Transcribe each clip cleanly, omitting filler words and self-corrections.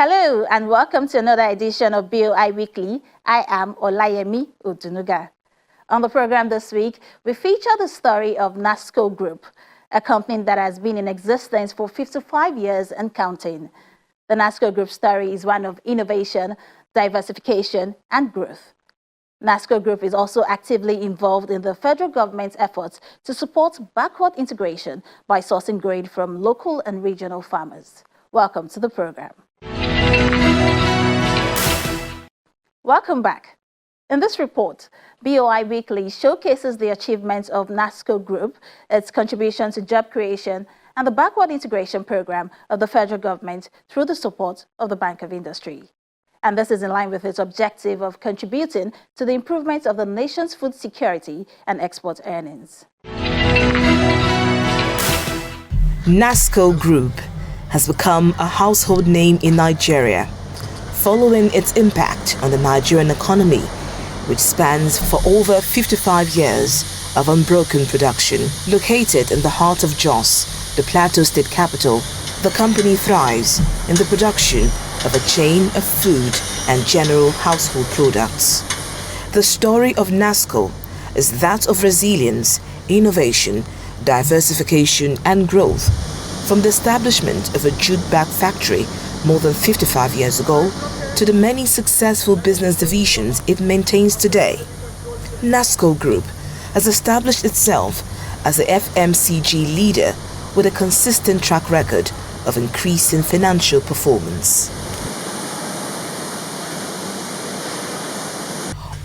Hello and welcome to another edition of BOI Weekly. I am Olayemi Odunuga. On the program this week, we feature the story of Nasco Group, a company that has been in existence for 55 years and counting. The Nasco Group story is one of innovation, diversification, and growth. Nasco Group is also actively involved in the federal government's efforts to support backward integration by sourcing grain from local and regional farmers. Welcome to the program. Welcome back. In this report, BOI Weekly showcases the achievements of Nasco Group, its contribution to job creation, and the backward integration program of the federal government through the support of the Bank of Industry. And this is in line with its objective of contributing to the improvement of the nation's food security and export earnings. Nasco Group has become a household name in Nigeria, following its impact on the Nigerian economy, which spans for over 55 years of unbroken production. Located in the heart of Jos, the Plateau State capital, the company thrives in the production of a chain of food and general household products. The story of Nasco is that of resilience, innovation, diversification and growth. From the establishment of a jute bag factory more than 55 years ago to the many successful business divisions it maintains today, Nasco Group has established itself as a FMCG leader with a consistent track record of increasing financial performance.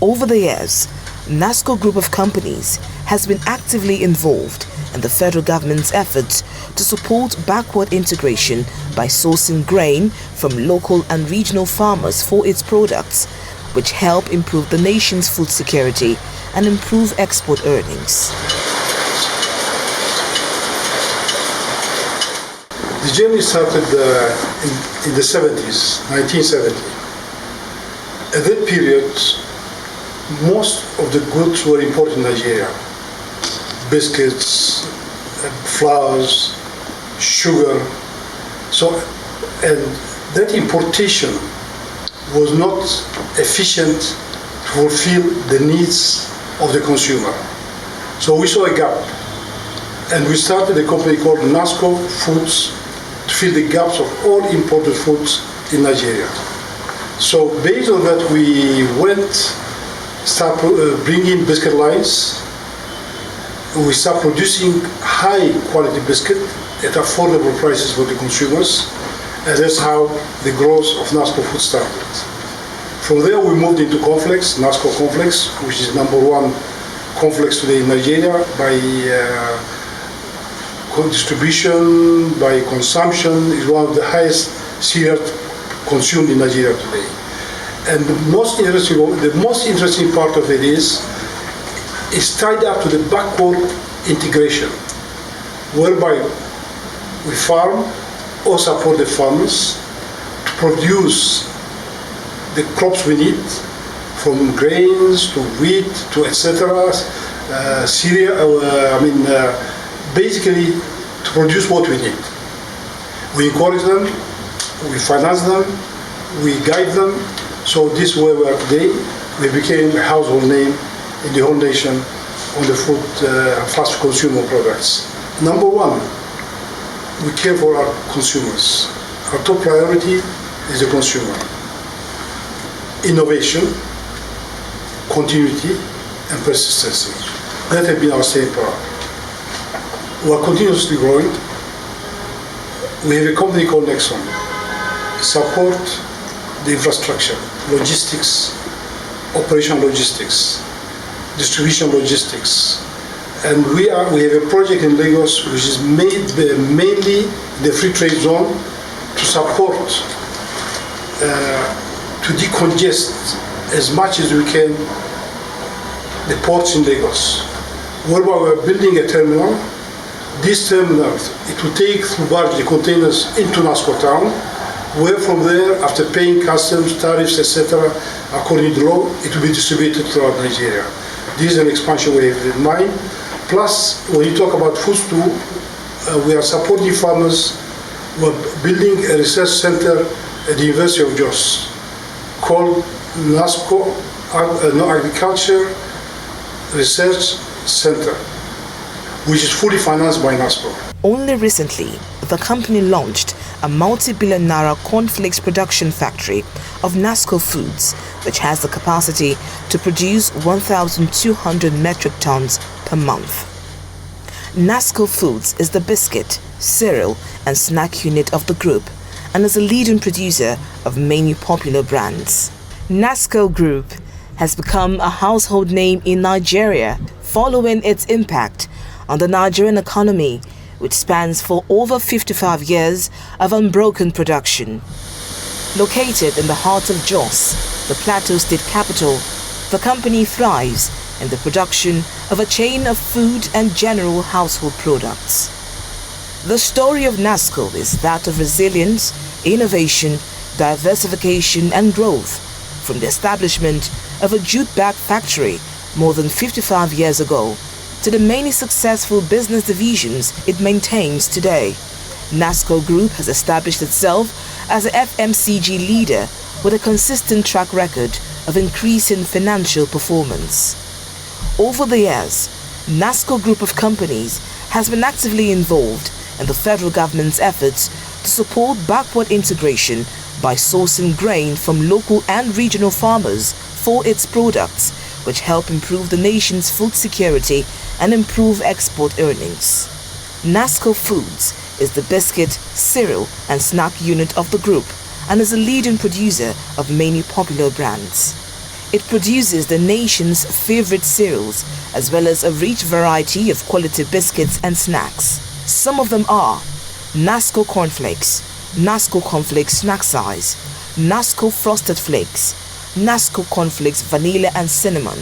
Over the years, Nasco Group of companies has been actively involved in the federal government's efforts to support backward integration by sourcing grain from local and regional farmers for its products, which help improve the nation's food security and improve export earnings. The journey started in the 70s, 1970. At that period, most of the goods were imported in Nigeria. Biscuits, flours, sugar. And that importation was not efficient to fulfill the needs of the consumer. So we saw a gap. And we started a company called Nasco Foods to fill the gaps of all imported foods in Nigeria. So based on that, we start bringing biscuit lines. We start producing high quality biscuit at affordable prices for the consumers. And that's how the growth of Nasco Food started. From there we moved into cornflakes, Nasco Cornflakes, which is #1 cornflakes today in Nigeria by distribution, by consumption, is one of the highest cereals consumed in Nigeria today. And the most interesting part of it is tied up to the backward integration, whereby we farm or support the farmers to produce the crops we need, from grains to wheat to etc. Cereal, basically to produce what we need. We encourage them, we finance them, we guide them. So this is where we are today. We became a household name in the whole nation on the food fast consumer products. #1, we care for our consumers. Our top priority is the consumer. Innovation, continuity, and persistency. That has been our staying power. We are continuously growing. We have a company called Nexon. Support the infrastructure, logistics, operation logistics, distribution logistics. And we have a project in Lagos which is mainly the free trade zone to support, to decongest as much as we can the ports in Lagos. Whereby we're building a terminal. This terminal, it will take through barge the containers into Nasco town, where from there, after paying customs, tariffs, etc., according to law, it will be distributed throughout Nigeria. This is an expansion we have in mind. Plus, when you talk about food too, we are supporting farmers. We're building a research center at the University of Jos called Nasco Agriculture Research Center, which is fully financed by Nasco. Only recently, the company launched a multi-billion naira cornflakes production factory of Nasco Foods, which has the capacity to produce 1,200 metric tons per month. Nasco Foods is the biscuit, cereal and snack unit of the group and is a leading producer of many popular brands. Nasco Group has become a household name in Nigeria following its impact on the Nigerian economy, which spans for over 55 years of unbroken production. Located in the heart of Jos, the Plateau State capital, the company thrives in the production of a chain of food and general household products. The story of Nasco is that of resilience, innovation, diversification and growth, from the establishment of a jute bag factory more than 55 years ago to the many successful business divisions it maintains today. Nasco Group has established itself as a FMCG leader with a consistent track record of increasing financial performance. Over the years, Nasco Group of companies has been actively involved in the federal government's efforts to support backward integration by sourcing grain from local and regional farmers for its products, which help improve the nation's food security and improve export earnings. Nasco Foods is the biscuit, cereal and snack unit of the group and is a leading producer of many popular brands. It produces the nation's favorite cereals as well as a rich variety of quality biscuits and snacks. Some of them are Nasco Cornflakes, Nasco Cornflakes Snack Size, Nasco Frosted Flakes, Nasco Cornflakes Vanilla and Cinnamon,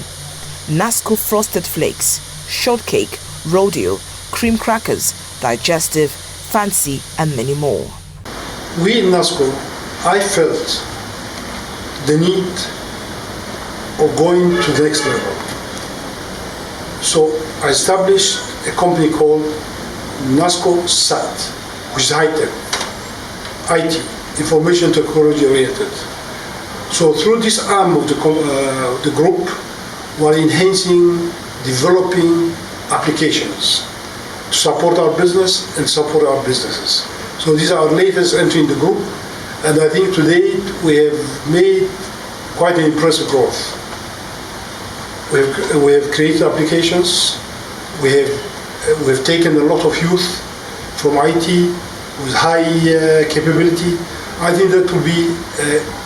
Nasco Frosted Flakes, Shortcake, Rodeo, Cream Crackers, Digestive, Fancy and many more. We in Nasco, I felt the need of going to the next level. So I established a company called Nasco SAT, which is high-tech, IT, information technology oriented. So through this arm of the group, we're enhancing, developing applications to support our business and support our businesses. So these are our latest entry in the group, and I think today we have made quite an impressive growth. We have created applications, we've taken a lot of youth from IT with high capability. I think that will be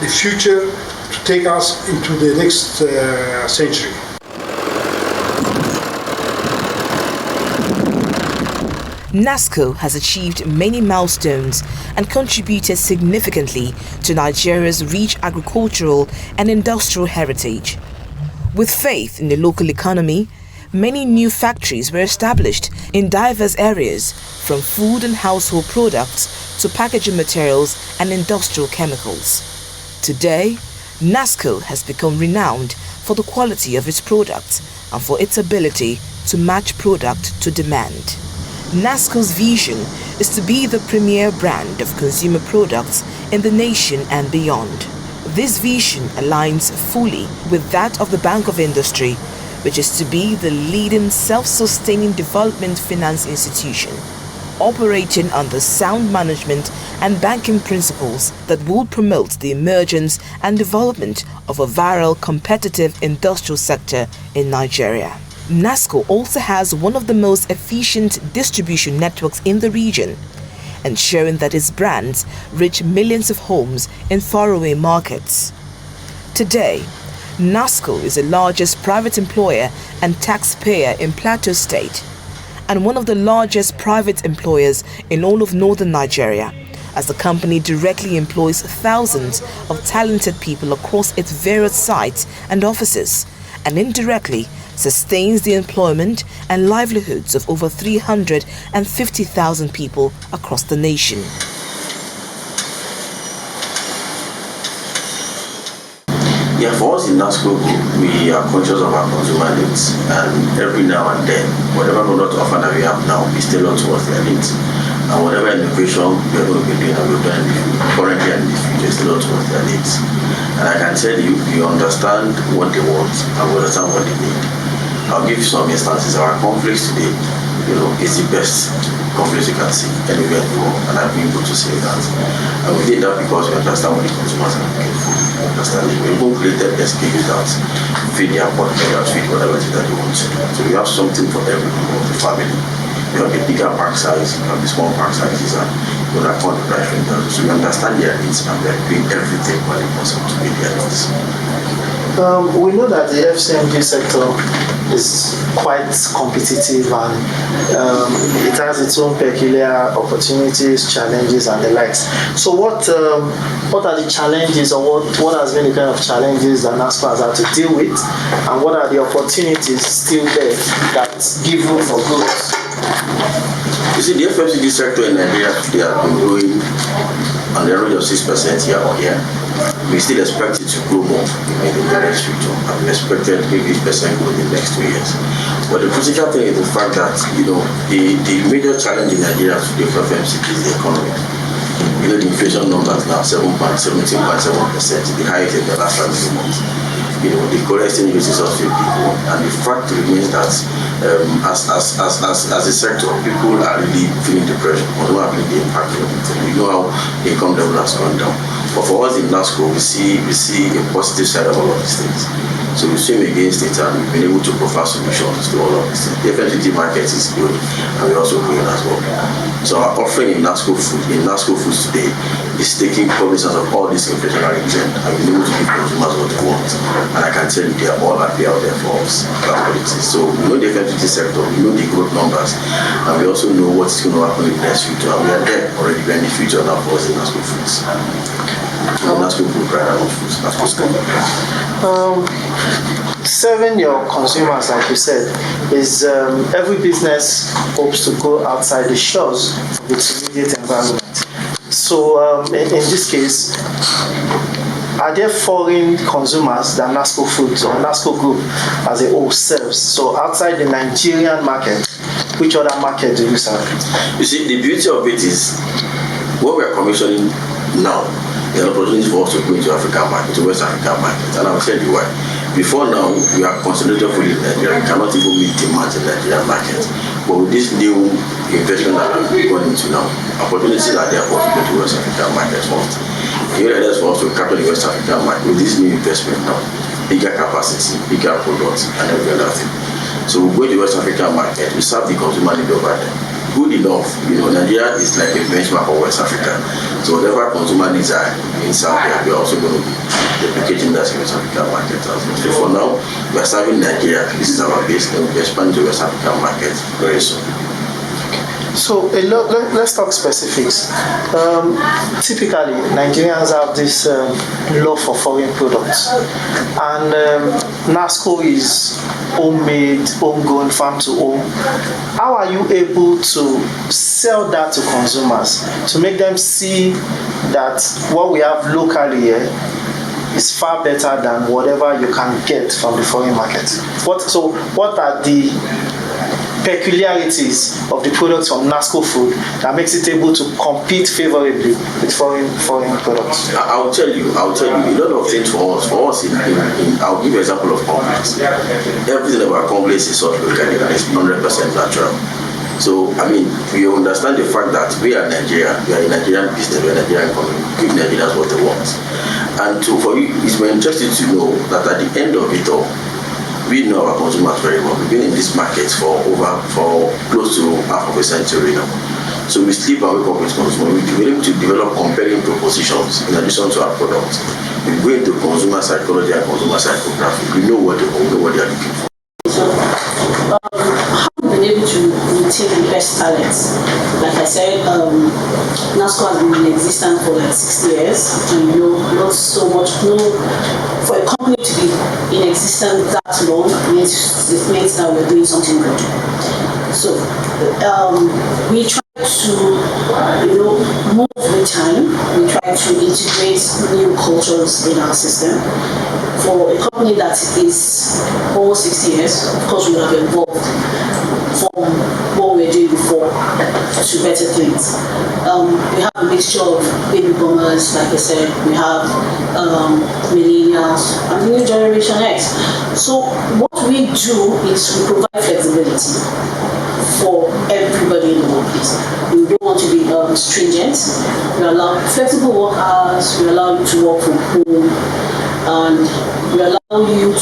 the future to take us into the next century. Nasco has achieved many milestones and contributed significantly to Nigeria's rich agricultural and industrial heritage. With faith in the local economy, many new factories were established in diverse areas, from food and household products to packaging materials and industrial chemicals. Today, Nasco has become renowned for the quality of its products and for its ability to match product to demand. Nasco's vision is to be the premier brand of consumer products in the nation and beyond. This vision aligns fully with that of the Bank of Industry, which is to be the leading self-sustaining development finance institution, operating under sound management and banking principles that will promote the emergence and development of a viral, competitive industrial sector in Nigeria. Nasco also has one of the most efficient distribution networks in the region, ensuring that its brands reach millions of homes in faraway markets. Today, Nasco is the largest private employer and taxpayer in Plateau State and one of the largest private employers in all of northern Nigeria, as the company directly employs thousands of talented people across its various sites and offices, and indirectly sustains the employment and livelihoods of over 350,000 people across the nation. Yeah, for us in Nasco Group, we are conscious of our consumer needs, and every now and then, whatever product offer that we have now is tailored towards their needs. And whatever innovation we are going to be doing, and we've done currently and in the future, is a lot of their needs. And I can tell you, we understand what they want and we understand what they need. I'll give you some instances. Our conflicts today, is the best conflicts you can see anywhere in the world, and I've been able to say that. And we did that because we understand what the consumers are looking for. We understand it. We even created SKUs that feed their body, that feed whatever it is that they want. So we have something for every member of the family. You have the bigger pack size, you have the small pack sizes, and you have the price range. So we understand their needs and we are doing everything what it possible to meet their needs. We know that the FCMG sector is quite competitive and it has its own peculiar opportunities, challenges, and the likes. So what are the challenges, or what has been the kind of challenges that Nasco has had to deal with, and what are the opportunities still there that give room for growth? You see, the FMCG sector in Nigeria, they have been growing on the average of 6% year on year. We still expect it to grow more in the next future, and we expected maybe 8% growth in the next 2 years. But the critical thing is the fact that, the major challenge in Nigeria today for FMCG is the economy. The inflation numbers now 17.7%, the highest in the last 7 months. The current exchange rate is also people, and the fact remains that as a sector, people are really feeling the pressure, or not really the impact of it. We know how the income level has gone down. But for us in Nasco, we see a positive side of all of these things. So we swim against it, and we've been able to provide solutions to all of these things. The FMCG market is good, and we're also growing as well. So our offering in Nasco Foods today is taking cognizance of all this inflationary trend, and we're able to give consumers what they want. And I can tell you they are all happy out there for us. That's what it is. So we know the FMCG sector, we know the growth numbers, and we also know what's going to happen in the next future. And we are there already in the future now for us in Nasco Foods. Nasco Food, right? Serving your consumers, like you said, is every business hopes to go outside the shores of its immediate environment. So in this case, are there foreign consumers that Nasco Foods or Nasco Group as a whole serves? So outside the Nigerian market, which other market do you serve? You see, the beauty of it is what we are commissioning now. There are opportunities for us to go into African market, to West African market, and I'll tell you why. Before now, we are concentrated fully in Nigeria. We cannot even meet demand in the Nigerian market. But with this new investment that we're going into now, opportunities are there for us to go to West African market first. The idea is for us to capture the West African market with this new investment now, bigger capacity, bigger products, and every other thing. So we go to the West African market, we serve the consumer need over there. Good enough, Nigeria is like a benchmark for West Africa. So whatever consumer needs are in South Africa, we are also going to be replicating that in West African market as well. So for now, we are serving Nigeria. This is our base, and we expand to West African market very soon. So let's talk specifics. Typically, Nigerians have this love for foreign products, and Nasco is homemade, homegrown, farm to home. How are you able to sell that to consumers, to make them see that what we have locally here is far better than whatever you can get from the foreign market? What are the peculiarities of the products from Nasco Food that makes it able to compete favorably with foreign products? I'll tell you a lot of things for us. I'll give you an example of complex. Everything about complex is sort of locally and it's 100% natural. So we understand the fact that we are Nigeria, we are a Nigerian business, we are a Nigerian economy. Give Nigerians what they want. And for you, it's very interesting to know that at the end of it all, we know our consumers very well. We've been in this market for close to half of a century now. So we sleep and wake up with consumers. We're able to develop compelling propositions in addition to our products. We go into consumer psychology and consumer psychography. We know what they are looking for. How have you been able to retain the best talents? Like I said, Nasco has been in existence for like 60 years, and not so much. For a company to be in existence that long means that we're doing something good. So we try to move with time. We try to integrate new cultures in our system. For a company that is almost 60 years, of course we have evolved from what we were doing before. to better things. We have a mixture of baby boomers, like I said, we have millennials, and the new generation X. So what we do is we provide flexibility for everybody in the workplace. We don't want to be stringent. We allow flexible work hours, we allow you to work from home, and we allow you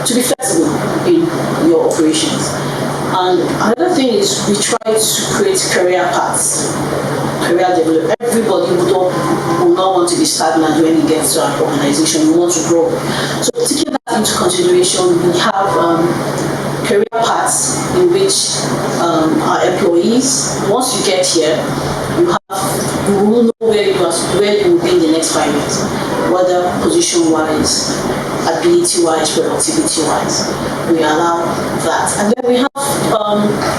to be flexible in your operations. And another thing is we try to create career paths, career development. Everybody will not want to be stagnant when he gets to an organization. We want to grow. So taking that into consideration, we have career paths in which our employees, once you get here, you will know where you will be in the next 5 years, whether position-wise, ability-wise, productivity-wise. We allow that. And then we have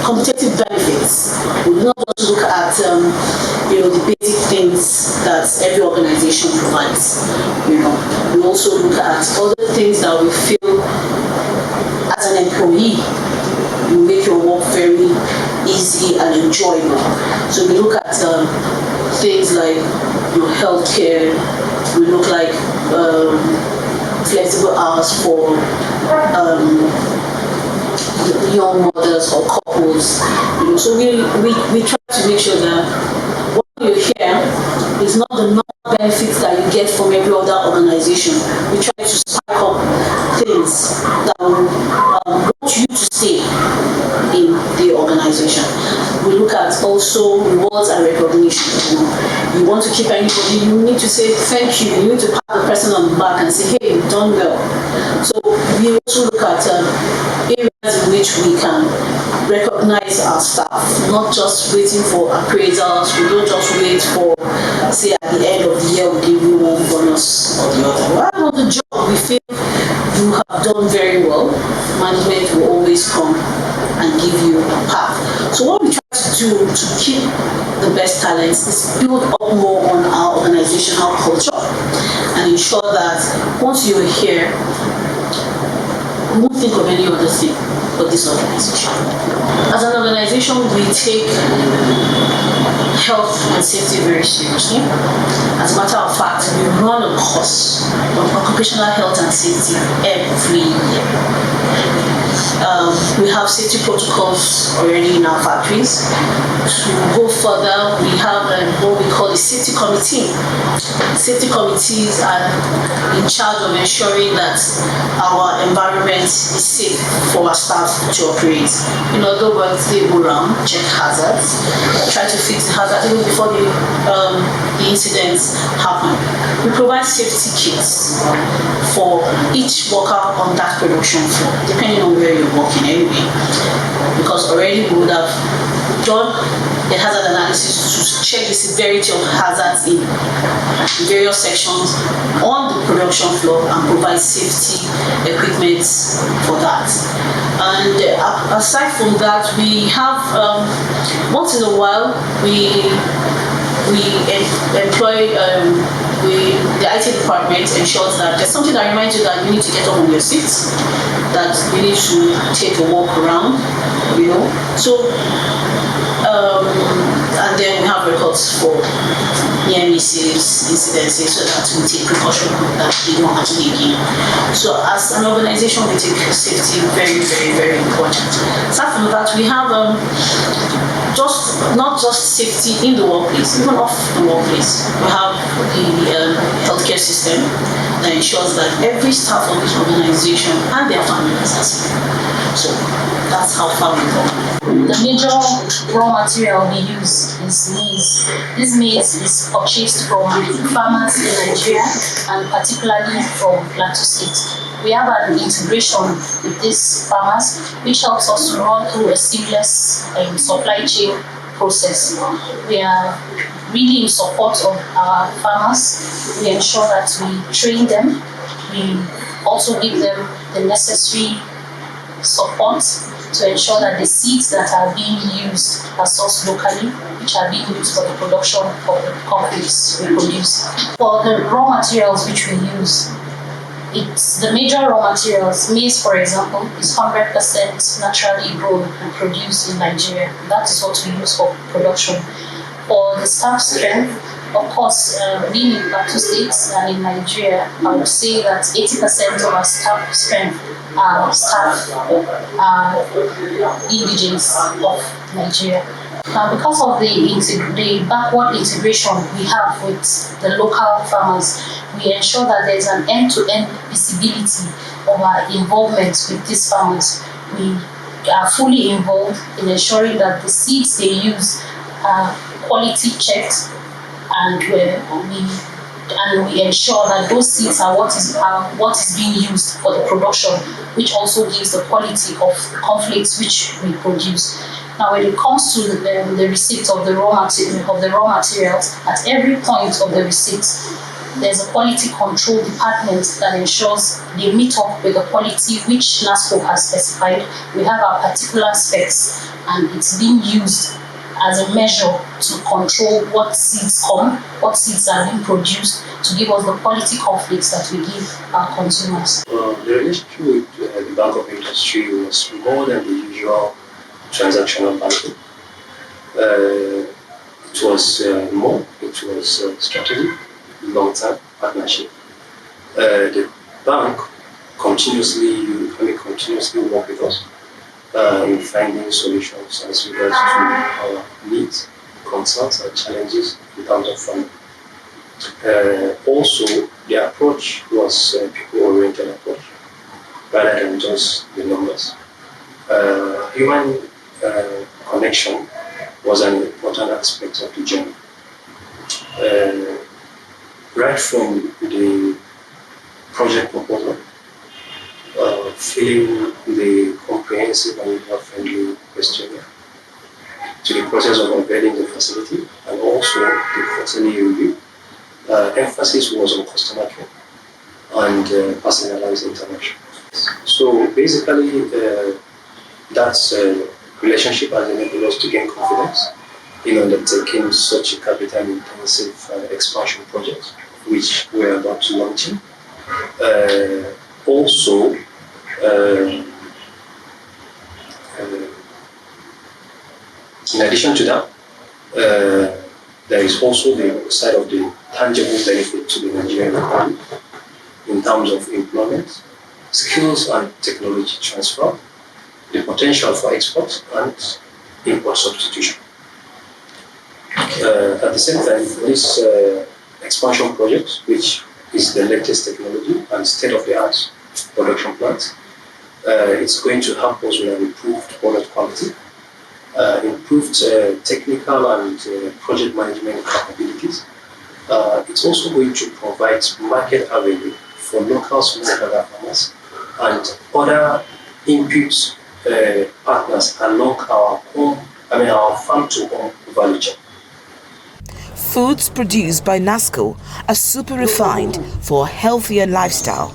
competitive benefits. We do not just look at the basic things that every organization provides. We also look at other things that we feel as an employee will make your work very easy and enjoyable. So we look at things like healthcare. We look like flexible hours for young mothers or couples. So we try to make sure that what you're here is not the normal benefits that you get from every other organization. We try to spike up things that will want you to stay in the organization. We look at also rewards and recognition. You want to keep anybody, you need to say thank you. You need to pat the person on the back and say, hey, you've done well. So we also look at areas in which we can recognize our staff, not just waiting for appraisals. We don't just wait for, say, at the end of the year, we give you one bonus or the other. While on the job, we feel you have done very well. Management will always come and give you a path. So what we try to do to keep the best talents is build up more on our organizational culture and ensure that once you're here, you won't think of any other thing but this organization. As an organization, we take health and safety very seriously. As a matter of fact, we run a course on occupational health and safety every year. We have safety protocols already in our factories. To go further, we have what we call the safety committee. Safety committees are in charge of ensuring that our environment is safe for our staff to operate. In other words, they go around, check hazards, try to fix the hazard even before the incidents happen. We provide safety kits for each worker on that production floor, depending on where you're working anyway. Because already we would have done the hazard analysis to check the severity of hazards in various sections on the production floor and provide safety equipment for that. And aside from that, we have once in a while we employ the IT department ensures that there's something that reminds you that you need to get up on your seats, that you need to take a walk around, So, and then we have records for near misses, incidences, so that we take precaution that they don't happen again. So, as an organization, we take safety very, very, very important. Aside from that, we have not just safety in the workplace, even off the workplace. We have the healthcare system that ensures that every staff of this organization and their families are safe. So that's how far we go. The major raw material we use is maize. This maize is purchased from farmers in Nigeria and particularly from Plateau State. We have an integration with these farmers, which helps us to run through a seamless supply chain process. We are really in support of our farmers. We ensure that we train them. We also give them the necessary support to ensure that the seeds that are being used are sourced locally, which are being used for the production of the companies we produce. For the raw materials which we use, It's the major raw materials. Maize, for example, is 100% naturally grown and produced in Nigeria. That is what we use for production. For the staff strength, of course, being in Plateau States and in Nigeria, I would say that 80% of our staff strength are indigenous of Nigeria. Now, because of the backward integration we have with the local farmers, we ensure that there's an end-to-end visibility of our involvement with these farmers. We are fully involved in ensuring that the seeds they use are quality checked, and we ensure that those seeds are what is being used for the production, which also gives the quality of conflicts which we produce. Now, when it comes to the receipt of the raw materials, at every point of the receipt, there's a quality control department that ensures they meet up with the quality which Nasco has specified. We have our particular specs, and it's being used as a measure to control what seeds are being produced, to give us the quality conflicts that we give our consumers. The relationship with the Bank of Industry was more than the usual transactional banking. It was more. It was strategic, long-term partnership. The bank continuously work with us in finding solutions as regards to our needs, concerns, and challenges in terms of funding. Also, the approach was people-oriented approach rather than just the numbers. Human connection was an important aspect of the journey. Right from the project proposal, filling the comprehensive and user-friendly questionnaire, to the process of unveiling the facility, and also the facility review. Emphasis was on customer care and personalized interaction. So basically, that's relationship has enabled us to gain confidence in undertaking such a capital-intensive expansion project, which we're about to launch. Also, in addition to that, there is also the side of the tangible benefit to the Nigerian economy in terms of employment, skills and technology transfer, the potential for export and import substitution. At the same time, this expansion project, which is the latest technology and state-of-the-art production plant, it's going to help us with an improved product quality, improved technical and project management capabilities. It's also going to provide market avenue for local smallholder farmers and other input partners along our farm-to-home value chain. Foods produced by Nasco are super refined for a healthier lifestyle,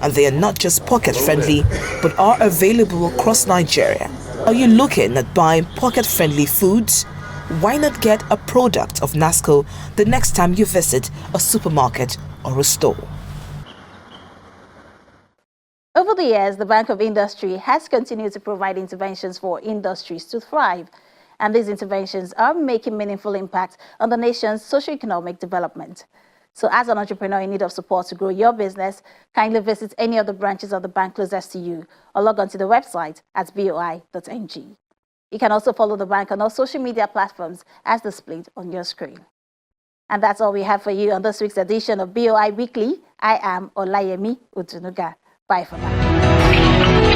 and they are not just pocket-friendly but are available across Nigeria. Are you looking at buying pocket-friendly foods? Why not get a product of Nasco the next time you visit a supermarket or a store? Over the years, the Bank of Industry has continued to provide interventions for industries to thrive, and these interventions are making meaningful impact on the nation's socio-economic development. So as an entrepreneur in need of support to grow your business, kindly visit any of the branches of the bank closest to you or log on to the website at boi.ng. You can also follow the bank on all social media platforms as displayed on your screen. And that's all we have for you on this week's edition of BOI Weekly. I am Olayemi Utunuga. Bye for now.